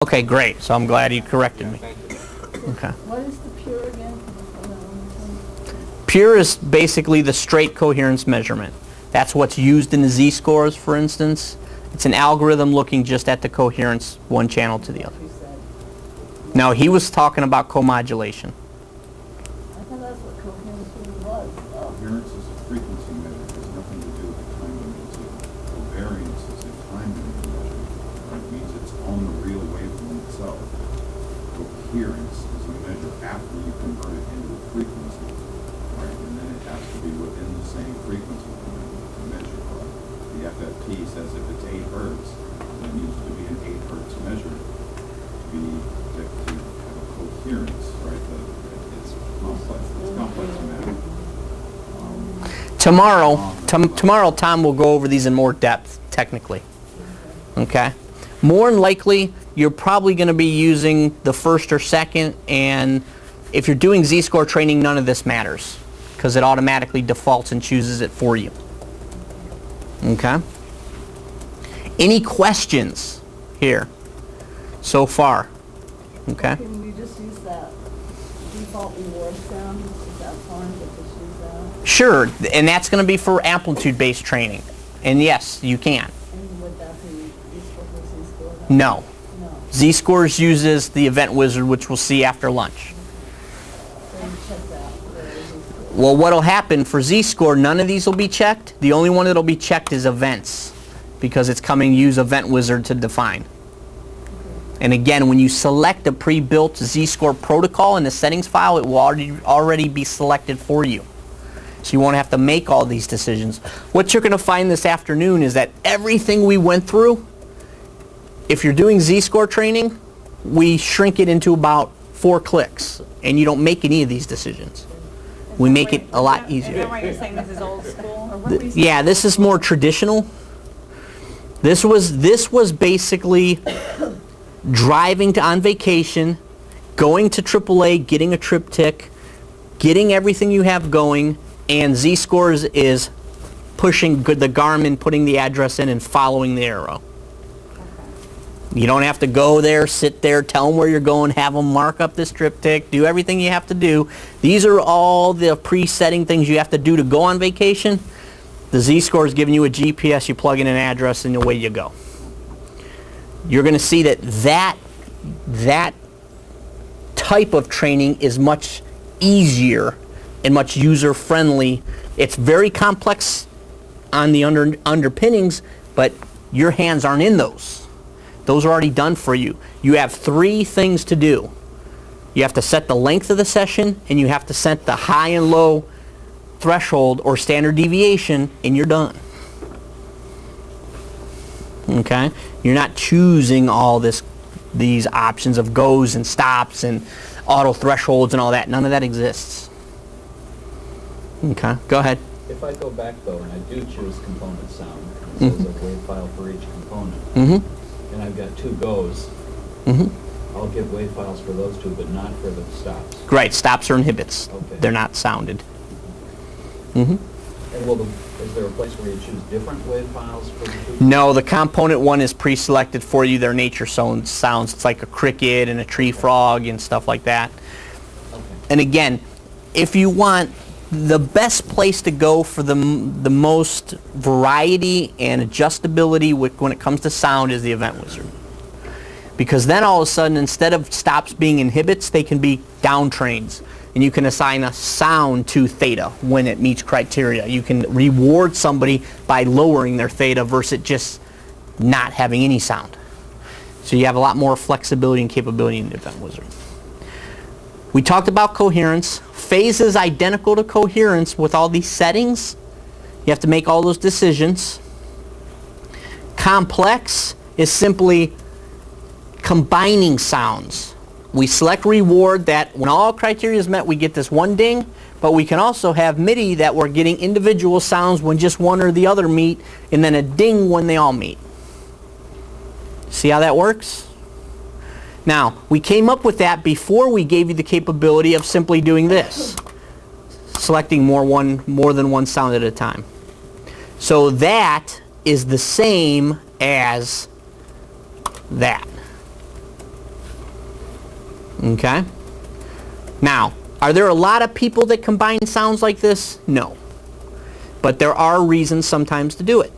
Okay, great. So I'm glad you corrected me. Okay. What is the pure again? Pure is basically the straight coherence measurement. That's what's used in the z-scores, for instance. It's an algorithm looking just at the coherence one channel to the other. No, he was talking about comodulation. I thought that's what coherence really was. Coherence is a frequency measure. It has nothing to do with the time domain. Covariance is a time domain measure. It means it's on the real wavelength itself. Coherence is a measure after you convert it into a frequency, right? And then it has to be within the same frequency to measure. The FFT says if it's 8 hertz, then it needs to be an 8 hertz measure to have a coherence, right? It's complex. It's complex matter. Tomorrow, Tom will go over these in more depth, technically. Okay? More than likely, you're probably going to be using the first or second, and if you're doing z-score training, none of this matters, because it automatically defaults and chooses it for you. Okay? Any questions here so far? Okay? Can we just use that default reward sound? Is that fine to just use that? Sure, and that's going to be for amplitude-based training. And yes, you can. And would that be useful for z-score? No. No. Z-scores uses the event wizard, which we'll see after lunch. So you check that for z-score. Well, what'll happen for z-score, none of these will be checked. The only one that'll be checked is events, because it's coming use event wizard to define. And again, when you select a pre-built z-score protocol in the settings file, it will already be selected for you. So you won't have to make all these decisions. What you're going to find this afternoon is that everything we went through, if you're doing z-score training, we shrink it into about 4 clicks, and you don't make any of these decisions. We make it a lot easier. Is that why you're saying this is old school? Yeah, this is more traditional. This was basically driving on vacation, going to AAA, getting a triptych, getting everything you have going, and z-scores is pushing the Garmin, putting the address in, and following the arrow. You don't have to go there, sit there, tell them where you're going, have them mark up this triptych, do everything you have to do. These are all the pre-setting things you have to do to go on vacation. The z-score is giving you a GPS, you plug in an address, and away you go. You're going to see that type of training is much easier and much user-friendly. It's very complex on the underpinnings, but your hands aren't in those. Those are already done for you. You have 3 things to do. You have to set the length of the session, and you have to set the high and low threshold or standard deviation, and you're done. Okay? You're not choosing all these options of goes and stops and auto thresholds and all that. None of that exists. Okay, go ahead. If I go back though and I do choose component sound, it says a wave file for each component, and I've got 2 goes, I'll get wave files for those 2, but not for the stops. Right, stops are inhibits. Okay. They're not sounded. And is there a place where you choose different wave files for the 2? No, the component one is pre-selected for you. Their nature sounds. It's like a cricket and a tree frog and stuff like that. Okay. And again, if you want the best place to go for the most variety and adjustability when it comes to sound is the event wizard. Because then all of a sudden, instead of stops being inhibits, they can be down trains. And you can assign a sound to theta when it meets criteria. You can reward somebody by lowering their theta versus just not having any sound. So you have a lot more flexibility and capability in the event wizard. We talked about coherence. Phase is identical to coherence with all these settings. You have to make all those decisions. Complex is simply combining sounds. We select reward that when all criteria is met, we get this one ding, but we can also have MIDI that we're getting individual sounds when just one or the other meet, and then a ding when they all meet. See how that works? Now, we came up with that before we gave you the capability of simply doing this, selecting more than one sound at a time. So that is the same as that. Okay? Now, are there a lot of people that combine sounds like this? No. But there are reasons sometimes to do it.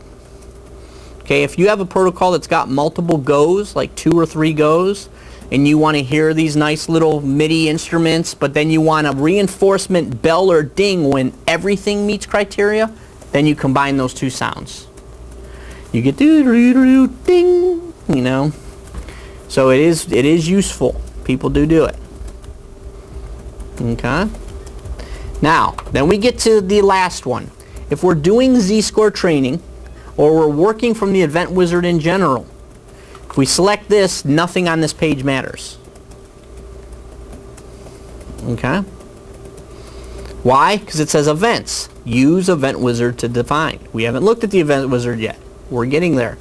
Okay, if you have a protocol that's got multiple goes, like 2 or 3 goes, and you want to hear these nice little MIDI instruments, but then you want a reinforcement bell or ding when everything meets criteria, then you combine those 2 sounds. You get doo-doo-doo-doo, ding, you know. So it is useful. People do it. Okay. Now, then we get to the last one. If we're doing Z-score training, or we're working from the Event Wizard in general, if we select this, nothing on this page matters. Okay? Why? Because it says events. Use Event Wizard to define. We haven't looked at the Event Wizard yet. We're getting there.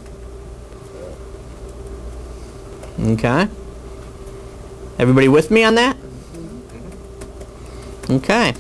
Okay? Everybody with me on that? Okay.